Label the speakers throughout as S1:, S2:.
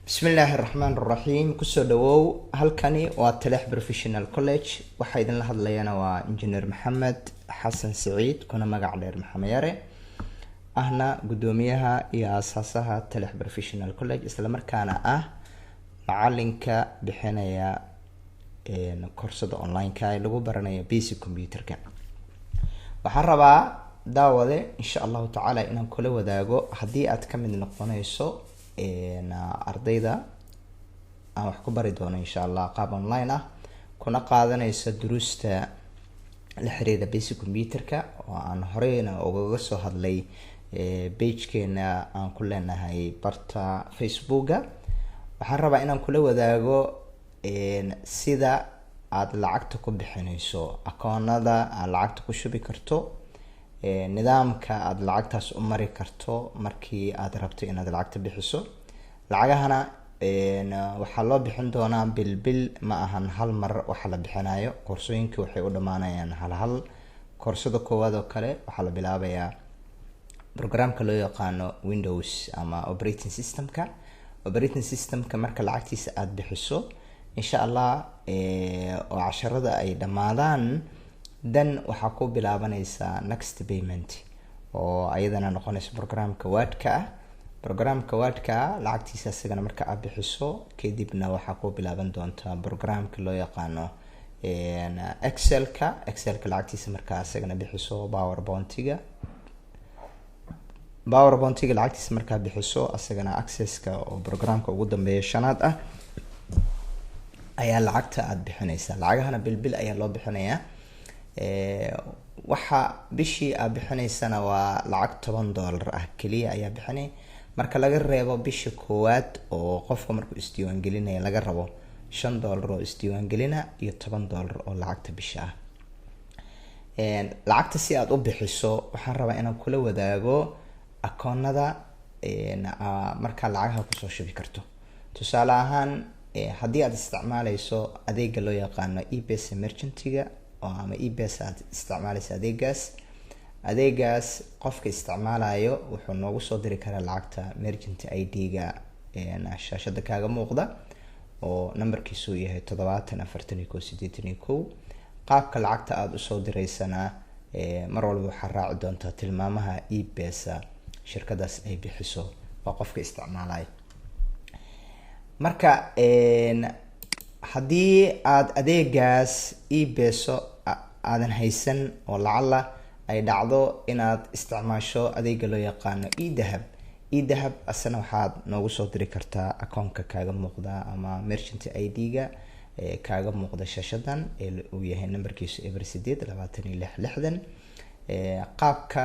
S1: bismillaahi raxmaan raxiim. kusoo dhawow, halkani waa Taleex Professional College. waxaa idinla hadlayana waa injineer maxamed xasan siciid, kuna magac dheer maxamed yare, ahna gudoomiyaha iyo aasaasaha Taleex Professional College, isla markaana ah macalinka bixinaya koorsada online-ka ee lagu baranayo basic computer-ka. waxaan rabaa daawade insha allahu tacaala inaan kula wadaago, haddii aad ka mid noqonayso ardayda aan wax ku bari doono insha allah qaab online ah, kuna qaadanaysa duruusta la xiriira basic computer-ka oo aan horeyna ugaga soo hadlay page-keena aan ku leenahay barta Facebook-ga. waxaan rabaa inaan kula wadaago sida aad lacagta ku bixinayso, akoonada aad lacagta ku shubi karto, nidaamka aad lacagtaas u mari karto markii aad rabto inaad lacagta bixiso. lacagahana waxaa loo bixin doonaa bil ma ahan hal mar waxa la bixinayo. koorsooyinka waxay u dhamaanayaan hal koorsada koowaad oo kale waxaa la bilaabayaa programka loo yaqaano Windows ama operating systemka marka lacagtiisa aad bixiso insha allah oo casharada ay dhamaadaan, dan waxaa ku bilaabanaysaa next payment oo ayadana noqonaysa programka wordka lacagtiisa isagana marka aad bixiso kadibna waxaa ku bilaaban doontaa programka loo yaqaano excelka lacagtiisa marka isagana bixiso powerpoint-ga lacagtiisa markaa bixiso isagana accesska oo programka ugu dambeeya shanaad ah ayaa lacagta aad bixinaysaa. lacagahana bil ayaa loo bixinayaa. waxa bishii aad bixinaysana waa lacag $10 ah kaliya ayaa bixinay, marka laga reebo bisha koowaad oo qofka markuu isdiiwaangelinaya laga rabo $5 oo isdiiwaangelina iyo $10 oo lacagta bisha ah. lacagta si aad u bixiso waxaan rabaa inaan kula wadaago akoonada markaa lacagaha kusoo shubi karto. tusaale ahaan haddii aad isticmaalayso adeega loo yaqaano eBS merchant-ga ama eBS aad isticmaalayso adeegaas qofka isticmaalayo wuxuu noogu soo diri karaa lacagta merchant ID-ga shaashada kaaga muuqda oo numberkiisu yahay 741881. qaabka lacagta aad usoo direysana mar walba waxaa raaci doontaa tilmaamaha eBS shirkadaas ay bixiso waa qofka isticmaalayo. marka haddii aad adeegaas eBS aadan haysan oo lacala ay dhacdo inaad isticmaasho adeega loo yaqaano idahab asana waxaad noogu soo diri kartaa akoonka kaaga muuqda ama merchant ID-ga kaaga muuqda shaashadan uu yahay numberkiisu 82660. qaabka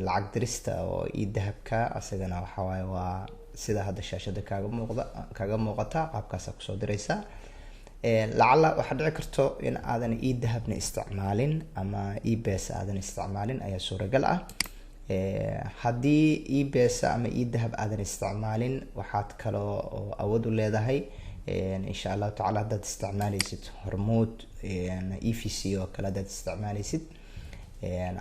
S1: lacag dirista oo idahabka asagana waxa waaye waa sida hadda shaashada kaaga muuqata, qaabkaas aad kusoo diraysaa. lacala waxaa dhici karto in aadan idahabna isticmaalin ama eBS aadan isticmaalin ayaa suuragal ah. haddii eBS ama idahab aadan isticmaalin waxaad kaloo awood u leedahay insha allahu tacaala haddaad isticmaalaysid hormuud EVC oo kale haddaad isticmaalaysid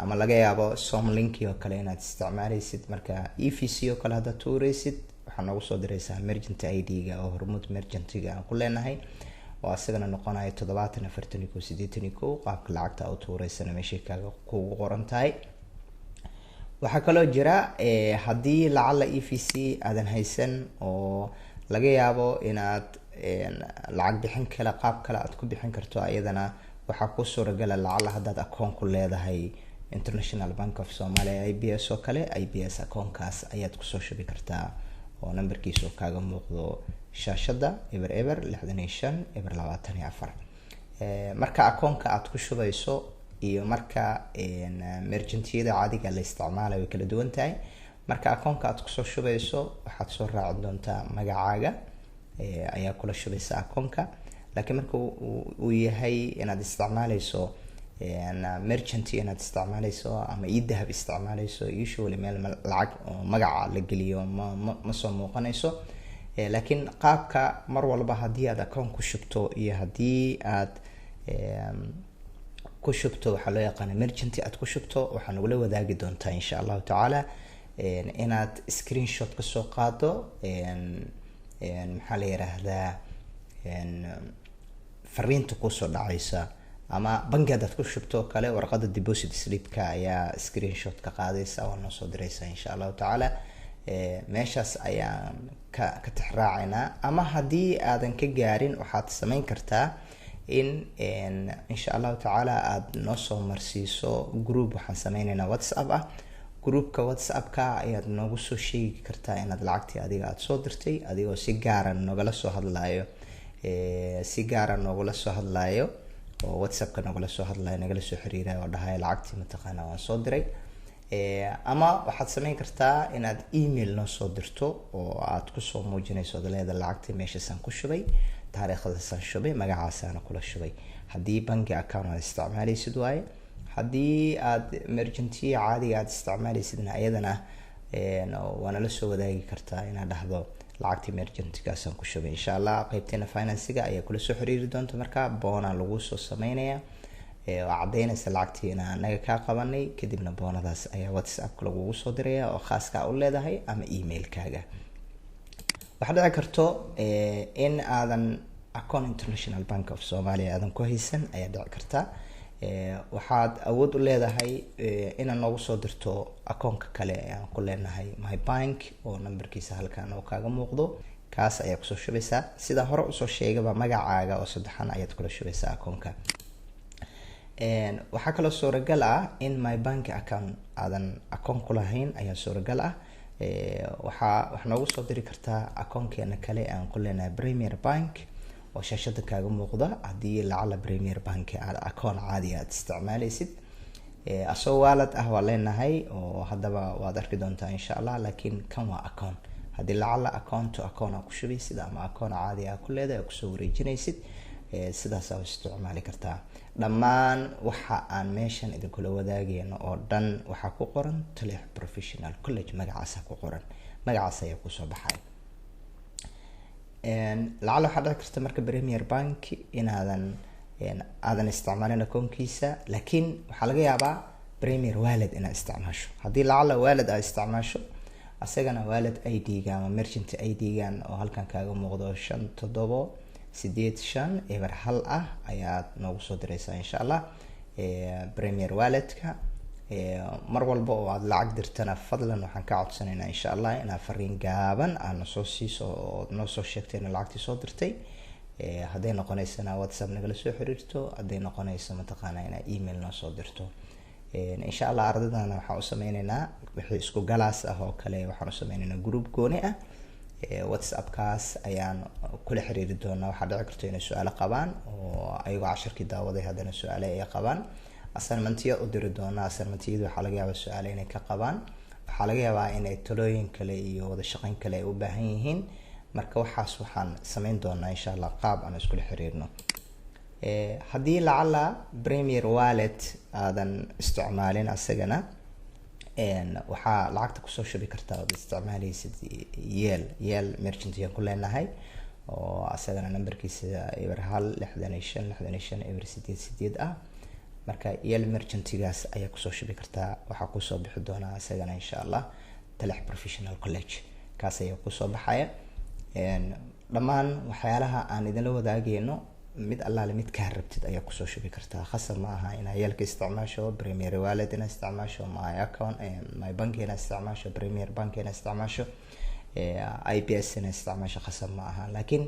S1: ama laga yaabo somlink oo kale inaad isticmaalaysid. marka EVC oo kale haddaad tuuraysid waxaa noogu soo diraysaa merchant ID-ga oo hormuud merchant-ga aan ku leenahay oo asagana noqonayo 741881. qaabka lacagta aad u tuureysana meeshay kugu qoran tahay. waxaa kaloo jira haddii lacala EVC aadan haysan oo laga yaabo inaad lacag bixin kale qaab kale aad ku bixin karto, ayadana waxaa ku suuragala lacala haddaad akoon ku leedahay International Bank of Somalia IBS oo kale, IBS akoonkaas ayaad kusoo shubi kartaa oo numberkiisu kaaga muuqdo shaashada 006524. marka akoonka aad ku shubayso iyo marka merchant-yada caadiga la isticmaalayo way kala duwan tahay. marka akoonka aad kusoo shubayso waxaad soo raaci doontaa magacaaga ayaa kula shubaysa akoonka. laakiin marka uu yahay inaad isticmaalayso merchant inaad isticmaalayso ama idahab isticmaalayso, usually meel lacag oo magaca la geliyo ma soo muuqanayso. laakiin qaabka mar walba haddii aad akoon ku shubto iyo haddii aad ku shubto waxaa loo yaqaana merchant aad ku shubto, waxaa nagula wadaagi doontaa insha allahu tacaala inaad screenshot ka soo qaado maxaa la yiraahdaa fariinta kusoo dhacaysa ama bangi hadaad ku shubto kale warqada deposit slipka ayaa screenshot ka qaadaysa oo noo soo diraysa insha allahu tacaala. meeshaas ayaan ka tixraacaynaa, ama haddii aadan ka gaarin waxaad samayn kartaa in insha allahu tacaala aada noo soo marsiiso group. waxaan sameynaynaa whatsapp ah. groupka whatsappka ayaad noogu soo sheegi kartaa inaad lacagtii adiga aada soo dirtay, adigoo si gaara nogala soo hadlaayo oo whatsappka nogala soo hadlayo, nagala soo xiriirayo oo dhahayo lacagtii mataqaana waan soo diray. ama waxaad sameyn kartaa inaad email noo soo dirto oo aad kusoo muujinayso daleeda lacagtii meeshaasaan ku shubay, taariikhdaasaan shubay, magacaasaana kula shubay. haddii bangi account aad isticmaalaysid waaye, haddii aad emergency caadiga aad isticmaalaysidna ayadana waana la soo wadaagi kartaa inaad dhahdo lacagtii emergency-gaasaan ku shubay. insha allah qaybteena financiga ayaa kula soo xiriiri doonta, markaa boona lagu soo sameynaya oo cadeynaysa lacagtii inaan anaga kaa qabanay, kadibna boonadaas ayaa whatsappka lagugu soo diraya oo khaaska u leedahay ama emailkaaga. waxaa dhici karto in aadan account International Bank of Somalia aadan ku haysan ayaa dhici karta. waxaad awood u leedahay inaad noogu soo dirto akoonka kale aan ku leenahay my bank oo numberkiisa halkan oo kaaga muuqdo, kaas ayaa kusoo shubaysaa. sida hore usoo sheegaba magacaaga oo saddexan ayaad kula shubaysaa akoonka. waxaa kaloo suuragal ah in my bank account aadan akoon ku lahayn ayaa suuragal ah. waxaa noogu soo diri kartaa akoonkeena kale aan ku leenahay Premier Bank oo shaashada kaaga muuqda. haddii lacala Premier Bank aad akoon caadi aad isticmaalaysid, asoo wallet ah waa leenahay oo haddaba waad arki doontaa insha allah. laakiin kan waa akoon. haddii lacala account to account aad ku shubaysid ama akoon caadi aad ku leedahay kusoo wareejinaysid, sidaas aad isticmaali kartaa. dhammaan waxa aan meeshan idinkula wadaagayno oo dhan waxaa ku qoran Taleex Professional College, magacaasa ku qoran, magacaas ayaa kusoo baxay. lacala waxaa dhici karta marka Premier Bank inaadan isticmaalin akoonkiisa, laakiin waxaa laga yaabaa Premier Wallet inaad isticmaasho. haddii lacala wallet aad isticmaasho, asagana wallet ID-ga ama merchant ID-gan oo halkan kaaga muuqdo 5785 ah ayaad noogu soo diraysaa insha allah. Premier Wallet-ka mar walba oo aad lacag dirtana fadlan waxaan ka codsanaynaa insha allah inaad fariin gaaban aad nasoo siiso oo noo soo sheegtay in lacagtii soo dirtay. hadday noqonaysana whatsapp nagala soo xiriirto, hadday noqonayso mataqaana inaad email noo soo dirto. insha allah ardadana waxaan u sameynaynaa wixii isku galaas ah oo kale, waxaan u sameynaynaa group gooni ah. whatsappkaas ayaan kula xiriiri doonaa. waxaa dhici karto inay su-aalo qabaan oo ayagoo casharkii daawaday haddana su-aale ay qabaan. assignmentiya u diri doonaa. assignmentiyadu waxaa laga yaabaa su-aale inay ka qabaan, waxaa laga yaabaa inay talooyin kale iyo wada shaqeyn kale ay u baahan yihiin. marka waxaas waxaan sameyn doonaa insha allah qaab aan iskula xiriirno. haddii lacala Premier Wallet aadan isticmaalin asagana, waxaa lacagta kusoo shubi kartaa ood isticmaalaysid yeel merchant ayaan ku leenahay oo asagana numberkiisa 16565 ah. marka yeel merchantigaas ayaa kusoo shubi kartaa. waxaa kusoo bixi doonaa asagana insha allah Taleex Professional College, kaas ayaa kusoo baxaya. dhammaan waxyaalaha aan idinla wadaagayno mid allaale mid kaa rabtid ayaa kusoo shubi kartaa. khasab ma aha inaad yeelka isticmaasho, Premier Wallet inaad isticmaasho, my account my bank inaad isticmaasho, Premier Bank inaad isticmaasho, IBS inaad isticmaasho, khasab ma aha. laakiin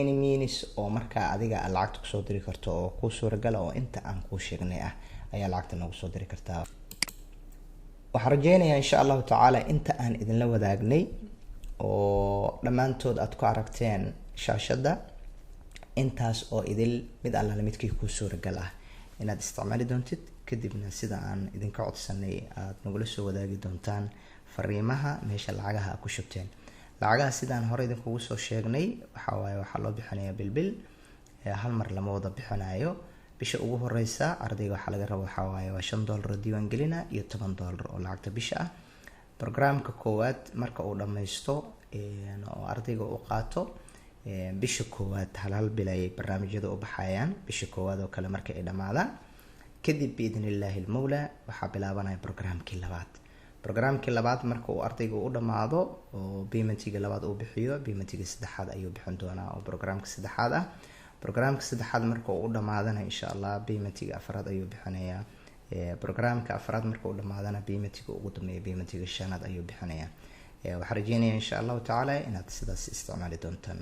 S1: any means oo markaa adiga lacagta kusoo diri karto oo kuu suuragal oo inta aan kuu sheegnay ah ayaa lacagta noogu soo diri kartaa. waxaan rajeynayaa insha allahu tacaala inta aan idinla wadaagnay oo dhammaantood aad ku aragteen shaashada, intaas oo idil mid allaale midkii kuu suuragal ah inaad isticmaali doontid. kadibna sida aan idinka codsanay aad nagula soo wadaagi doontaan fariimaha meesha lacagaha aad ku shubteen. lacagaha sidaan hore idinkugu soo sheegnay waxaa waaye waxaa loo bixinayaa bilbil, hal mar lama wada bixinayo. bisha ugu horeysa ardayga waxaa laga rabo waxaa waaye waa $5 diiwaan gelina iyo $10 oo lacagta bisha ah. programka koowaad marka uu dhammaysto oo ardayga uu qaato bisha koowaad hal bil ay barnaamijyada u baxayaan. bisha koowaad oo kale marka ay dhamaadaan kadib biidnillaahi almawla waxaa bilaabanaya programkii labaad. programkii labaad marka uu ardayga u dhamaado oo paymentiga labaad uu bixiyo, paymentiga saddexaad ayuu bixin doonaa oo programka saddexaad ah. programka saddexaad marka uu u dhamaadana insha allah paymentiga afraad ayuu bixinayaa. programka afraad marka uu dhamaadana paymentiga ugu dambeeya, paymentiga shanaad ayuu bixinayaa. waxaan rajeynayaa insha allahu tacaala inaad sidaas isticmaali doontaan.